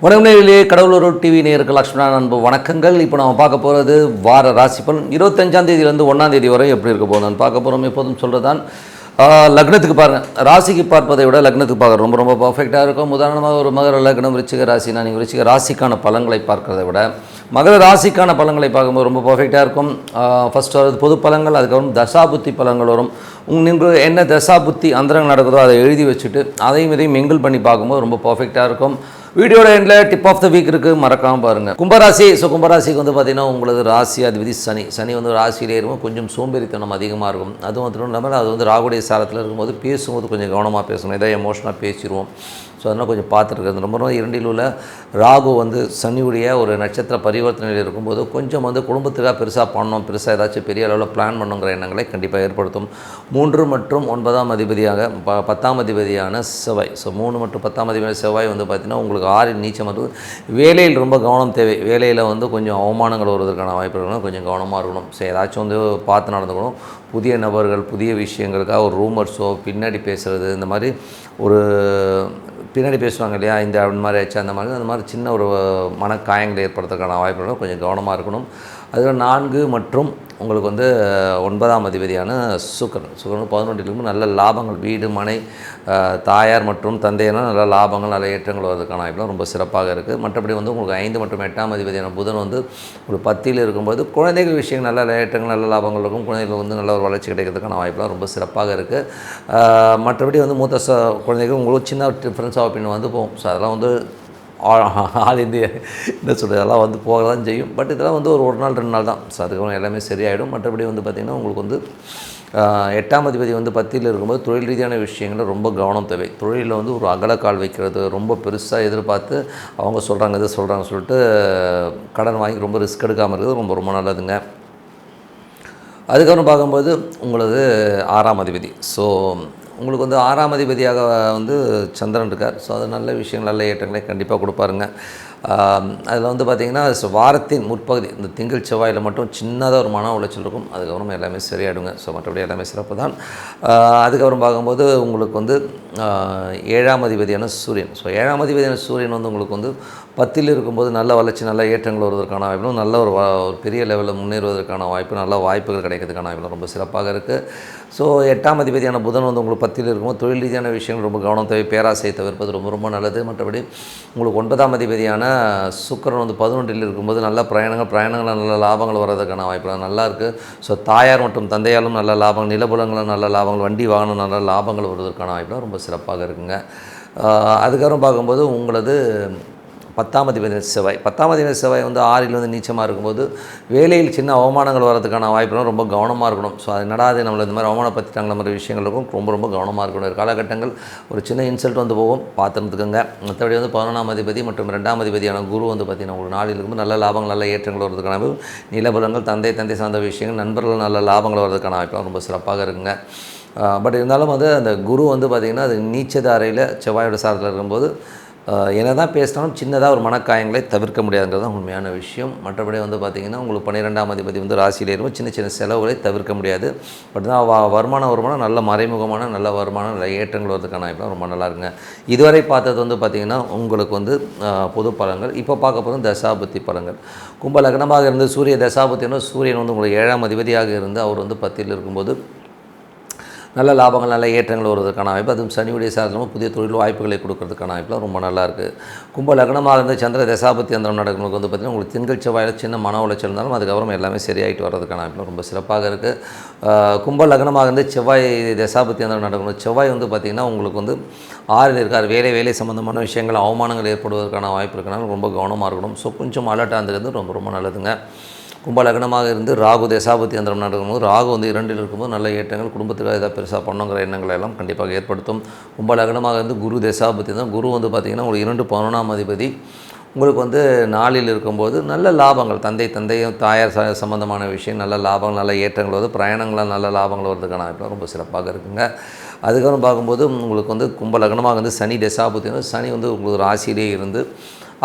வணக்கங்களே, கடவுளூர் TV நேயர்கள் லக்ஷ்மணன் அன்பு வணக்கங்கள். இப்போ நம்ம பார்க்க போகிறது வார ராசி பலன் 25ஆம் தேதியிலேருந்து 1ஆம் தேதி வரை எப்படி இருக்க போகுதுன்னு பார்க்க போகிறோம். எப்போதும் சொல்கிறதான் லக்னத்துக்கு பாருங்கள். ராசிக்கு பார்ப்பதை விட லக்னத்துக்கு பார்க்குறது ரொம்ப ரொம்ப பர்ஃபெக்டாக இருக்கும். உதாரணமாக ஒரு மகர லக்னம் விருச்சிக ராசினா நீங்கள் விருச்சிக ராசிக்கான பலன்களை பார்க்குறத விட மகர ராசிக்கான பலன்களை பார்க்கும்போது ரொம்ப பர்ஃபெக்டாக இருக்கும். ஃபஸ்ட்டு வரது பொது பலன்கள், அதுக்கப்புறம் தசாபுத்தி பலன்கள் வரும். நீங்கள் என்ன தசாபுத்தி அந்தரங்கள் நடக்குதோ அதை எழுதி வச்சுட்டு அதையும் இதையும் மிங்கிள் பண்ணி பார்க்கும்போது ரொம்ப பர்ஃபெக்டாக இருக்கும். வீடியோட எண்டில் டிப் ஆஃப் த வீக் இருக்குது, மறக்காமல் பாருங்கள். கும்பராசி. கும்பராசிக்கு வந்து பார்த்திங்கன்னா உங்களது ராசி அதிபதி சனி வந்து ராசியிலே இருக்கும். கொஞ்சம் சோம்பேறித்தனம் அதிகமாக இருக்கும். அதுவும் மட்டும் இல்லாமல் அது வந்து ராகுடைய சாரத்தில் இருக்கும்போது பேசும்போது கொஞ்சம் கவனமாக பேசணும். ஏதாவது எமோஷனாக பேசிடுவோம். ஸோ அதனால் கொஞ்சம் பார்த்துருக்குறது ரொம்ப இரண்டில் உள்ள ராகு வந்து சனியுடைய ஒரு நட்சத்திர பரிவர்த்தனையில் இருக்கும்போது கொஞ்சம் வந்து குடும்பத்துக்காக பெருசாக பண்ணணும், பெருசாக ஏதாச்சும் பெரிய அளவில் பிளான் பண்ணுங்கிற எண்ணங்களை கண்டிப்பாக ஏற்படுத்தும். 3 மற்றும் 9ஆம் அதிபதியாக 10ஆம் அதிபதியான செவ்வாய். ஸோ 3 மற்றும் 10ஆம் அதிபதியான செவ்வாய் வந்து பார்த்திங்கன்னா உங்களுக்கு 6 நீச்சம் வந்து வேலையில் ரொம்ப கவனம் தேவை. வேலையில் வந்து கொஞ்சம் அவமானங்கள் வருவதற்கான வாய்ப்பு இருக்கணும். கொஞ்சம் கவனமாக இருக்கணும். ஸோ ஏதாச்சும் வந்து பார்த்து நடந்துக்கணும். புதிய நபர்கள் புதிய விஷயங்களுக்காக ஒரு ரூமர்ஸோ பின்னாடி பேசுகிறது, இந்த மாதிரி ஒரு பின்னாடி பேசுவாங்க இல்லையா, இந்த மாதிரி ஆச்சு அந்த மாதிரி சின்ன ஒரு மனக்காயங்களை ஏற்படுத்துறதுக்கான வாய்ப்புகளும் கொஞ்சம் கவனமாக இருக்கணும். அதில் 4 மற்றும் உங்களுக்கு வந்து 9ஆம் அதிபதியான சுக்கிரன் 11 நல்ல லாபங்கள், வீடு மனை தாயார் மற்றும் தந்தையெல்லாம் நல்ல லாபங்கள் நல்ல ஏற்றங்கள் வருவதற்கான வாய்ப்புலாம் ரொம்ப சிறப்பாக இருக்குது. மற்றபடி வந்து உங்களுக்கு 5 மற்றும் 8ஆம் அதிபதியான புதன் வந்து ஒரு 10ல் இருக்கும்போது குழந்தைகள் விஷயங்கள் நல்ல ஏற்றங்கள் நல்ல லாபங்கள் இருக்கும். குழந்தைகள் வந்து நல்ல ஒரு வளர்ச்சி கிடைக்கிறதுக்கான வாய்ப்புலாம் ரொம்ப சிறப்பாக இருக்குது. மற்றபடி வந்து மூத்த குழந்தைகள் உங்களுக்கு சின்ன டிஃப்ரென்ஸ் ஆஃப் ஒப்பீனியன் வந்து போகும். ஸோ அதெல்லாம் வந்து ஆல் இந்தியா என்ன சொல்கிறது, அதெல்லாம் வந்து போக தான் செய்யும். பட் இதெல்லாம் வந்து ஒரு நாள் 2 நாள் தான். ஸோ அதுக்கப்புறம் எல்லாமே சரியாயிடும். மற்றபடி வந்து பார்த்திங்கன்னா உங்களுக்கு வந்து 8ஆம் அதிபதி வந்து 10ல் இருக்கும்போது தொழில் ரீதியான விஷயங்களில் ரொம்ப கவனம் தேவை. தொழிலில் வந்து ஒரு அகலக்கால் வைக்கிறது, ரொம்ப பெருசாக எதிர்பார்த்து அவங்க சொல்கிறாங்க இது சொல்கிறாங்கன்னு சொல்லிட்டு கடன் வாங்கி ரொம்ப ரிஸ்க் எடுக்காமல் இருக்கிறது ரொம்ப ரொம்ப நல்லதுங்க. அதுக்கப்புறம் பார்க்கும்போது உங்களது 6ஆம் அதிபதி. ஸோ உங்களுக்கு வந்து 6ஆம் அதிபதியாக வந்து சந்திரன் இருக்கார். ஸோ அது நல்ல விஷயங்கள் நல்ல ஏற்றங்களை கண்டிப்பாக கொடுப்பாருங்க. அதில் வந்து பார்த்திங்கன்னா வாரத்தின் முற்பகுதி இந்த திங்கள் செவ்வாயில் மட்டும் சின்னதாக ஒரு மன உளைச்சல் இருக்கும். அதுக்கப்புறம் எல்லாமே சரியாயிடுங்க. ஸோ மற்றபடி எல்லாமே சிறப்பு தான். அதுக்கப்புறம் பார்க்கும்போது உங்களுக்கு வந்து 7ஆம் அதிபதியான சூரியன். ஸோ 7ஆம் அதிபதியான சூரியன் வந்து உங்களுக்கு வந்து 10ல் இருக்கும்போது நல்ல வளர்ச்சி நல்ல ஏற்றங்கள் வருவதற்கான வாய்ப்பும் நல்ல ஒரு பெரிய லெவலில் முன்னேறுவதற்கான வாய்ப்பு நல்ல வாய்ப்புகள் கிடைக்கிறதுக்கான வாய்ப்புலாம் ரொம்ப சிறப்பாக இருக்குது. ஸோ 8ஆம் அதிபதியான புதன் வந்து உங்களுக்கு 10ல் இருக்கும்போது தொழில் ரீதியான விஷயங்கள் ரொம்ப கவனம் தேவை. பேராசையை தவிர்ப்பது ரொம்ப ரொம்ப நல்லது. மற்றபடி உங்களுக்கு 9ஆம் அதிபதியான சுக்கிரன் வந்து 11ல் இருக்கும்போது நல்ல பிரயாணங்கள் நல்ல லாபங்கள் வர்றதுக்கான வாய்ப்புலாம் நல்லா இருக்குது. ஸோ தாயார் மற்றும் தந்தையாலும் நல்ல லாபங்கள், நிலபுலங்களும் நல்ல லாபங்கள், வண்டி வாகனம் நல்ல லாபங்கள் வருவதற்கான வாய்ப்புலாம் ரொம்ப சிறப்பாக இருக்குங்க. அதுக்கப்புறம் பார்க்கும்போது உங்களது 10ஆம் அதிபதி செவ்வாய். 10ஆம் அதிபதி செவ்வாய் வந்து 6ல் வந்து நீச்சமாக இருக்கும்போது வேலையில் சின்ன அவமானங்கள் வரதுக்கான வாய்ப்புலாம் ரொம்ப கவனமாக இருக்கணும். ஸோ அது நடாது நம்மளை இந்த மாதிரி அவமானப்படுத்திட்டாங்கிற மாதிரி விஷயங்களுக்கும் ரொம்ப ரொம்ப கவனமாக இருக்கணும். ஒரு காலகட்டங்கள் ஒரு சின்ன இன்சல்ட் வந்து போகும், பார்த்துருந்துக்குங்க. மற்றபடி வந்து 11ஆம் அதிபதி மற்றும் 2ஆம் அதிபதியான குரு வந்து பார்த்திங்கன்னா உங்களுக்கு 4ல் இருக்கும்போது நல்ல லாபங்கள் நல்ல ஏற்றங்கள் வருவதற்கான வாய்ப்பு, நிலபலங்கள் தந்தை சார்ந்த விஷயங்கள் நண்பர்கள் நல்ல லாபங்கள் வருவதற்கான வாய்ப்புலாம் ரொம்ப சிறப்பாக இருக்குங்க. பட் இருந்தாலும் வந்து அந்த குரு வந்து பார்த்திங்கன்னா அது நீச்சதாரையில் செவ்வாயோட சாரத்தில் இருக்கும்போது என்ன தான் பேசினாலும் சின்னதாக ஒரு மனக்காயங்களை தவிர்க்க முடியாதுங்கிறது தான் உண்மையான விஷயம். மற்றபடி வந்து பார்த்திங்கன்னா உங்களுக்கு 12ஆம் அதிபதி வந்து ராசியில் இருக்கும். சின்ன சின்ன செலவுகளை தவிர்க்க முடியாது. பட் தான் வருமானம் நல்ல மறைமுகமான நல்ல வருமானம் நல்ல ஏற்றங்கள் வரதுக்கான வாய்ப்புலாம் ரொம்ப நல்லா இருக்குங்க. இதுவரை பார்த்தது வந்து பார்த்திங்கன்னா உங்களுக்கு வந்து பொது பலன்கள். இப்போ பார்க்க போதும் தசாபுத்தி பலன்கள். கும்ப லக்னமாக இருந்து சூரிய தசாபுத்தினா சூரியன் வந்து உங்களுக்கு 7ஆம் அதிபதியாக இருந்து அவர் வந்து 10ல் இருக்கும்போது நல்ல லாபங்கள் நல்ல ஏற்றங்கள் வருவதற்கான வாய்ப்பு, அதுவும் சனியுடைய சாரத்தில் புதிய தொழில் வாய்ப்புகளை கொடுக்கறதுக்கான வாய்ப்புலாம் ரொம்ப நல்லாயிருக்கு. கும்ப லக்னமாக இருந்து சந்திர தசாபத்தி அந்தரம் நடக்கும்போது வந்து பார்த்திங்கன்னா உங்களுக்கு திங்கள் செவ்வாயில் சின்ன மன உளைச்சல் இருந்தாலும் அதுக்கப்புறம் எல்லாமே சரியாயிட்டு வர்றதுக்கான வாய்ப்புலாம் ரொம்ப சிறப்பாக இருக்குது. கும்ப லக்னமாக இருந்து செவ்வாய் தசாபத்தி அந்தரம் நடக்கும்போது செவ்வாய் வந்து பார்த்திங்கன்னா உங்களுக்கு வந்து 6ல் இருக்கார். வேலை சம்மந்தமான விஷயங்கள் அவமானங்கள் ஏற்படுவதற்கான வாய்ப்பு இருக்கனால ரொம்ப கவனமாக இருக்கணும். ஸோ கொஞ்சம் அலர்ட்டாக இருந்தது ரொம்ப ரொம்ப நல்லதுங்க. கும்ப லக்னமாக இருந்து ராகு தசாபத்தி அந்தரம் நடக்கும்போது ராகு வந்து 2ல் இருக்கும்போது நல்ல ஏற்றங்கள் குடும்பத்துக்காக ஏதாவது பெருசாக பண்ணுங்கிற எண்ணங்களை எல்லாம் கண்டிப்பாக ஏற்படுத்தும். கும்ப லக்னமாக இருந்து குரு தசாபத்தி தான் குரு வந்து பார்த்திங்கன்னா உங்களுக்கு 2 11ஆம் அதிபதி உங்களுக்கு வந்து 4ல் இருக்கும்போது நல்ல லாபங்கள் தந்தையும் தாயார் சம்பந்தமான விஷயம் நல்ல லாபங்கள் நல்ல ஏற்றங்கள் வருது, பிரயாணங்களால் நல்ல லாபங்கள் வருவதற்கான வாய்ப்புலாம் ரொம்ப சிறப்பாக இருக்குங்க. அதுக்கப்புறம் பார்க்கும்போது உங்களுக்கு வந்து கும்ப லக்னமாக வந்து சனி தசாபத்தி சனி வந்து உங்களுக்கு ராசியிலே இருந்து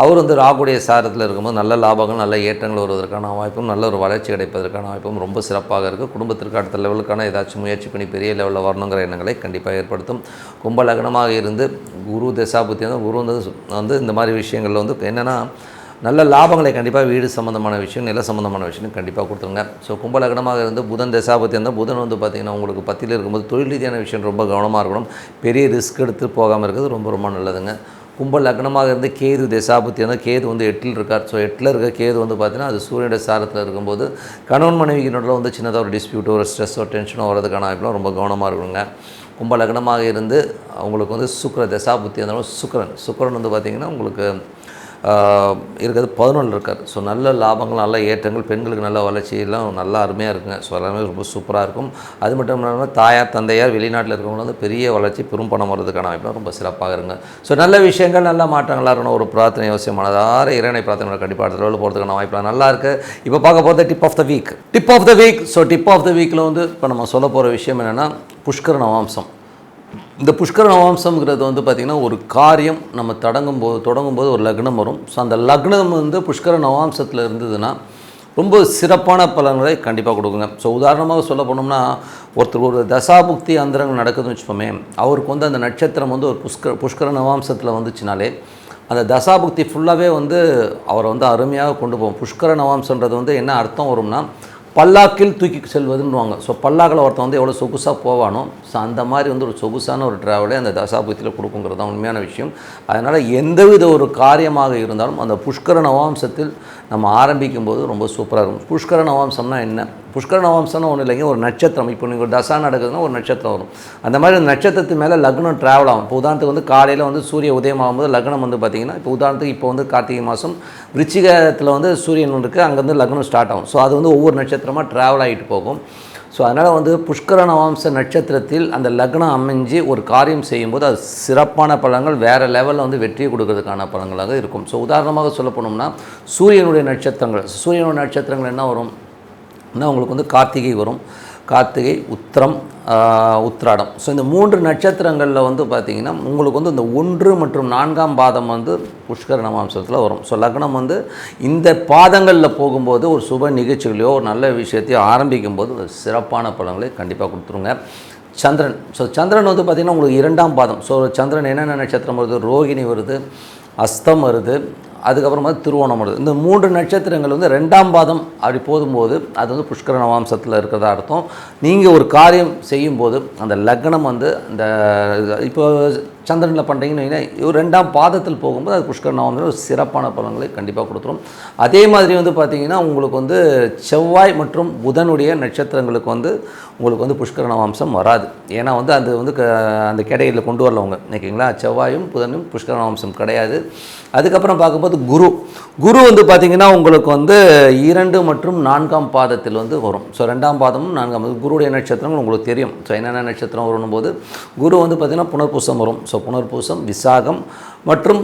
அவர் வந்து ராகுடைய சாரத்தில் இருக்கும்போது நல்ல லாபங்கள் நல்ல ஏற்றங்கள் வருவதற்கான வாய்ப்பும் நல்ல ஒரு வளர்ச்சி கிடைப்பதற்கான வாய்ப்பும் ரொம்ப சிறப்பாக இருக்குது. குடும்பத்திற்கு அடுத்த லெவலுக்கான ஏதாச்சும் முயற்சி பண்ணி பெரிய லெவலில் வரணுங்கிற எண்ணங்களை கண்டிப்பாக ஏற்படுத்தும். கும்ப லக்னமாக இருந்து குரு தசாபுத்தி வந்து குரு வந்து இந்த மாதிரி விஷயங்களில் வந்து என்னென்னா நல்ல லாபங்களை கண்டிப்பாக வீடு சம்மந்தமான விஷயம் நில சம்மந்தமான விஷயம் கண்டிப்பாக கொடுத்துருங்க. ஸோ கும்ப லக்னமாக இருந்து புதன் தசாபத்தி இருந்தால் புதன் வந்து பார்த்திங்கன்னா உங்களுக்கு 10ல் இருக்கும்போது தொழில் ரீதியான விஷயம் ரொம்ப கவனமாக இருக்கணும். பெரிய ரிஸ்க் எடுத்து போகாமல் இருக்கிறது ரொம்ப ரொம்ப நல்லதுங்க. கும்ப லக்னமாக இருந்து கேது தசாபத்தி இருந்தால் கேது வந்து 8ல் இருக்கார். ஸோ 8ல் இருக்க கேது வந்து பார்த்திங்கன்னா அது சூரியனுடைய சாரத்தில் இருக்கும்போது கணவன் மனைவிக்கினோட வந்து சின்னதாக ஒரு டிஸ்பியூட்டோ ஒரு ஸ்ட்ரெஸ்ஸோ டென்ஷனோ வரதுக்கான வாய்ப்புலாம் ரொம்ப கவனமாக இருக்கணுங்க. கும்ப லக்னமாக இருந்து உங்களுக்கு வந்து சுக்கிர தசாபுத்தி இருந்தாலும் சுக்கிரன் வந்து பார்த்திங்கன்னா உங்களுக்கு இருக்கிறது 11 இருக்கார். ஸோ நல்ல லாபங்கள் நல்ல ஏற்றங்கள் பெண்களுக்கு நல்ல வளர்ச்சியெல்லாம் நல்லா அருமையாக இருக்குங்க. ஸோ எல்லாமே ரொம்ப சூப்பராக இருக்கும். அது மட்டும் இல்லாமல் தாயார் தந்தையார் வெளிநாட்டில் இருக்கவங்க வந்து பெரிய வளர்ச்சி பெரும் பணம் வர்றதுக்கான வாய்ப்புலாம் ரொம்ப சிறப்பாக இருங்க. ஸோ நல்ல விஷயங்கள் நல்ல மாற்றங்களாக இருக்கணும். ஒரு பிரார்த்தனை அவசியம் மனதார இறைவனை பிரார்த்தனை கண்டிப்பாக அடுத்த லெவலில் போகிறதுக்கான வாய்ப்புலாம் நல்லா இருக்குது. இப்போ பார்க்க போகிறது dip of the week. So dip of the வீக்கில் வந்து இப்போ நம்ம சொல்ல போகிற விஷயம் என்னென்னா புஷ்கர நவாம்சம். இந்த புஷ்கர நவாம்சம்ங்கிறது வந்து பார்த்திங்கன்னா ஒரு காரியம் நம்ம தொடங்கும்போது ஒரு லக்னம் வரும். ஸோ அந்த லக்னம் வந்து புஷ்கர நவாம்சத்தில் இருந்ததுன்னா ரொம்ப சிறப்பான பலன்களை கண்டிப்பாக கொடுக்குங்க. ஸோ உதாரணமாக சொல்ல போனோம்னா ஒருத்தர் ஒரு தசாபுக்தி அந்தரங்கள் நடக்குதுன்னு வச்சுப்போமே, அவருக்கு வந்து அந்த நட்சத்திரம் வந்து ஒரு புஷ்கர நவாம்சத்தில் வந்துச்சுனாலே அந்த தசாபுக்தி ஃபுல்லாகவே வந்து அவரை வந்து அருமையாக கொண்டு போகும். புஷ்கர நவாம்சன்றது வந்து என்ன அர்த்தம் வரும்னா பல்லாக்கில் தூக்கி செல்வதுன்னுவாங்க. ஸோ பல்லாக்கில் ஒருத்தன் வந்து எவ்வளோ சொகுசாக போவானோ, ஸோ அந்த மாதிரி வந்து ஒரு சொகுசான ஒரு ட்ராவலே அந்த தசாபுத்தியில் கொடுக்குங்கிறது தான் உண்மையான விஷயம். அதனால் எந்தவித ஒரு காரியமாக இருந்தாலும் அந்த புஷ்கர நவாம்சத்தில் நம்ம ஆரம்பிக்கும் போது ரொம்ப சூப்பராக இருக்கும். புஷ்கர நவாம்சம்னா என்ன? புஷ்கர நவாம்சம்னா ஒன்றும் இல்லைங்க, ஒரு நட்சத்திரம். இப்போ நீங்கள் ஒரு தசா நடக்குதுன்னா ஒரு நட்சத்திரம் வரும். அந்த மாதிரி நட்சத்திரத்து மேலே லக்னம் ட்ராவல் ஆகும். இப்போ உதாரணத்துக்கு வந்து காலையில் வந்து சூரிய உதயம் ஆகும்போது லக்னம் வந்து பார்த்திங்கன்னா இப்போ உதாரணத்துக்கு இப்போ வந்து கார்த்திகை மாதம் விருச்சிகத்தில் வந்து சூரியன் இருக்குது, அங்கேருந்து லக்னம் ஸ்டார்ட் ஆகும். ஸோ அது வந்து ஒவ்வொரு நட்சத்திரமாக ட்ராவல் ஆகிட்டு போகும். ஸோ அதனால் வந்து புஷ்கர நவாம்ச நட்சத்திரத்தில் அந்த லக்னம் அமைஞ்சு ஒரு காரியம் செய்யும்போது அது சிறப்பான பலன்கள் வேறு லெவலில் வந்து வெற்றியை கொடுக்கறதுக்கான பலன்களாக இருக்கும். ஸோ உதாரணமாக சொல்ல போனோம்னா சூரியனுடைய நட்சத்திரங்கள் என்ன வரும்? உங்களுக்கு வந்து கார்த்திகை வரும், கார்த்திகை உத்திரம் உத்திராடம். ஸோ இந்த 3 நட்சத்திரங்களில் வந்து பார்த்திங்கன்னா உங்களுக்கு வந்து இந்த 1 மற்றும் 4ஆம் பாதம் வந்து புஷ்கர நவாம்சத்தில் வரும். ஸோ லக்னம் வந்து இந்த பாதங்களில் போகும்போது ஒரு சுப நிகழ்ச்சிகளையோ ஒரு நல்ல விஷயத்தையோ ஆரம்பிக்கும் போது ஒரு சிறப்பான பலன்களை கண்டிப்பாக கொடுத்துருங்க. சந்திரன் வந்து பார்த்திங்கன்னா உங்களுக்கு 2ஆம் பாதம். ஸோ சந்திரன் என்னென்ன நட்சத்திரம் வருது? ரோகிணி வருது, அஸ்தம் வருது, அதுக்கப்புறமா திருவோணம் வருது. இந்த 3 நட்சத்திரங்கள் வந்து 2ஆம் பாதம் அப்படி போகும்போது அது வந்து புஷ்கர நவாம்சத்தில் இருக்கிறதா அர்த்தம். நீங்கள் ஒரு காரியம் செய்யும்போது அந்த லக்னம் வந்து இந்த இப்போ சந்திரனில் பண்ணுறீங்கன்னு இவர் 2ஆம் பாதத்தில் போகும்போது அது புஷ்கர நவாம்சத்தில் ஒரு சிறப்பான பலன்களை கண்டிப்பாக கொடுத்துரும். அதே மாதிரி வந்து பார்த்திங்கன்னா உங்களுக்கு வந்து செவ்வாய் மற்றும் புதனுடைய நட்சத்திரங்களுக்கு வந்து உங்களுக்கு வந்து புஷ்கர நவாம்சம் வராது. ஏன்னா வந்து அது வந்து அந்த கேட்டகரியில் கொண்டு வரலவங்க ஓகேங்களா. செவ்வாயும் புதனும் புஷ்கர நவாம்சம் கிடையாது. அதுக்கப்புறம் பார்க்கும்போது குரு வந்து பார்த்திங்கன்னா உங்களுக்கு வந்து 2 மற்றும் 4ஆம் பாதத்தில் வந்து வரும். ஸோ 2ஆம் பாதமும் 4ஆம் பாதம் குருடைய நட்சத்திரங்கள் உங்களுக்கு தெரியும். ஸோ என்னென்ன நட்சத்திரம் வரும்னும் போது குரு வந்து பார்த்திங்கன்னா புனர்பூசம் வரும். ஸோ புனர்பூசம், விசாகம் மற்றும்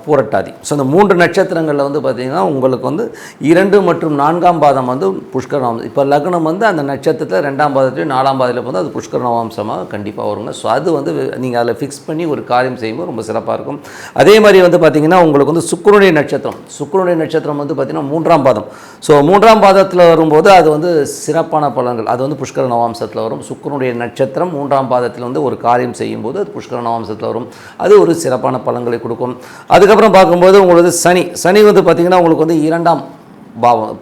பூரட்டாதி. ஸோ இந்த 3 நட்சத்திரங்களில் வந்து பார்த்திங்கன்னா உங்களுக்கு வந்து 2 மற்றும் 4ஆம் பாதம் வந்து புஷ்கர நவாம்சம். இப்போ லக்னம் வந்து அந்த நட்சத்திரத்தில் 2ஆம் பாதத்துலையும் 4ஆம் பாதத்தில் வந்து அது புஷ்கர நவாம்சமாக கண்டிப்பாக வருங்க. ஸோ அது வந்து நீங்கள் அதில் ஃபிக்ஸ் பண்ணி ஒரு காரியம் செய்யும்போது ரொம்ப சிறப்பாக இருக்கும். அதே மாதிரி வந்து பார்த்திங்கன்னா உங்களுக்கு வந்து சுக்கிரனுடைய நட்சத்திரம் வந்து பார்த்திங்கன்னா 3ஆம் பாதம். ஸோ 3ஆம் பாதத்தில் வரும்போது அது வந்து சிறப்பான பலன்கள் அது வந்து புஷ்கர நவாம்சத்தில் வரும். சுக்கிரனுடைய நட்சத்திரம் 3ஆம் பாதத்தில் வந்து ஒரு காரியம் செய்யும்போது அது புஷ்கர நவாம்சத்தில் வரும். அது ஒரு சிறப்பான பலன்களை கொடுக்கும். அதுக்கப்புறம் பார்க்கும்போது உங்களுக்கு சனி வந்து பார்த்திங்கன்னா உங்களுக்கு வந்து 2ஆம்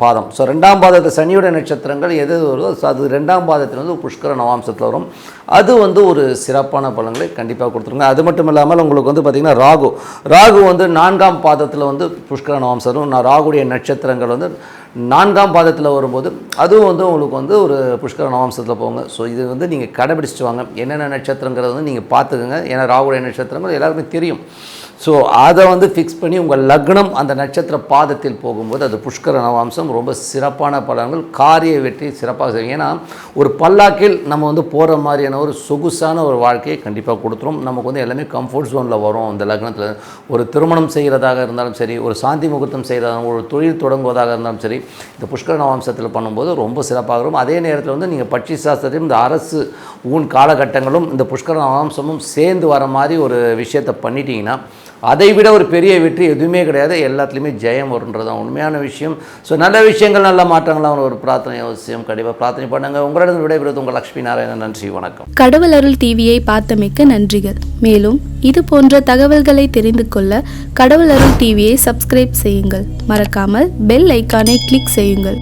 பாதம். ஸோ 2ஆம் பாதத்தில் சனியோட நட்சத்திரங்கள் எது வருதோ அது 2ஆம் பாதத்தில் வந்து புஷ்கர நவாம்சத்தில் வரும். அது வந்து ஒரு சிறப்பான பலன்களை கண்டிப்பாக கொடுத்துருங்க. அது மட்டும் இல்லாமல் உங்களுக்கு வந்து பார்த்திங்கன்னா ராகு வந்து 4ஆம் பாதத்தில் வந்து புஷ்கர நவாம்சம் வரும். ராகுடைய நட்சத்திரங்கள் வந்து 4ஆம் பாதத்தில் வரும்போது அதுவும் வந்து உங்களுக்கு வந்து ஒரு புஷ்கர நவாம்சத்தில் போங்க. ஸோ இது வந்து நீங்கள் கடைபிடிச்சிட்டு வாங்க. என்னென்ன நட்சத்திரங்கிறத வந்து நீங்கள் பார்த்துக்கோங்க. ஏன்னா ராகுடைய நட்சத்திரங்கள் எல்லாருக்குமே தெரியும். ஸோ அதை வந்து ஃபிக்ஸ் பண்ணி உங்கள் லக்னம் அந்த நட்சத்திர பாதத்தில் போகும்போது அது புஷ்கர நவாம்சம் ரொம்ப சிறப்பான பலன்கள் காரிய வெற்றி சிறப்பாக செய்யும். ஏன்னா ஒரு பல்லாக்கில் நம்ம வந்து போகிற மாதிரியான ஒரு சொகுசான ஒரு வாழ்க்கையை கண்டிப்பாக கொடுத்துரும். நமக்கு வந்து எல்லாமே கம்ஃபர்ட் ஜோனில் வரும். அந்த லக்னத்தில் ஒரு திருமணம் செய்கிறதாக இருந்தாலும் சரி, ஒரு சாந்தி முகூர்த்தம் செய்கிறதாக, ஒரு தொழில் தொடங்குவதாக இருந்தாலும் சரி, இந்த புஷ்கர நவாம்சத்தில் பண்ணும்போது ரொம்ப சிறப்பாக இருக்கும். அதே நேரத்தில் வந்து நீங்கள் பட்சி சாஸ்திரத்தையும் இந்த அரசு ஊன் காலகட்டங்களும் இந்த புஷ்கர நவாம்சமும் சேர்ந்து வர மாதிரி ஒரு விஷயத்தை பண்ணிட்டீங்கன்னா அதை விட ஒரு பெரிய வெற்றி எதுவுமே கிடையாது. எல்லாத்துலேயுமே ஜெயம் வருன்றது தான் உண்மையான விஷயம். ஸோ நல்ல விஷயங்கள், நல்ல மாற்றங்கள்லாம் ஒரு பிரார்த்தனை அவசியம். கண்டிப்பாக பிரார்த்தனை பண்ணுங்கள். உங்களிடம் விடைபெறுவது உங்கள் லட்சுமி நாராயணன். நன்றி, வணக்கம். கடவுள் அருள் டிவியை பார்த்தமைக்க நன்றிகள். மேலும் இது போன்ற தகவல்களை தெரிந்து கொள்ள கடவுள் அருள் டிவியை சப்ஸ்கிரைப் செய்யுங்கள். மறக்காமல் பெல் ஐக்கானை கிளிக் செய்யுங்கள்.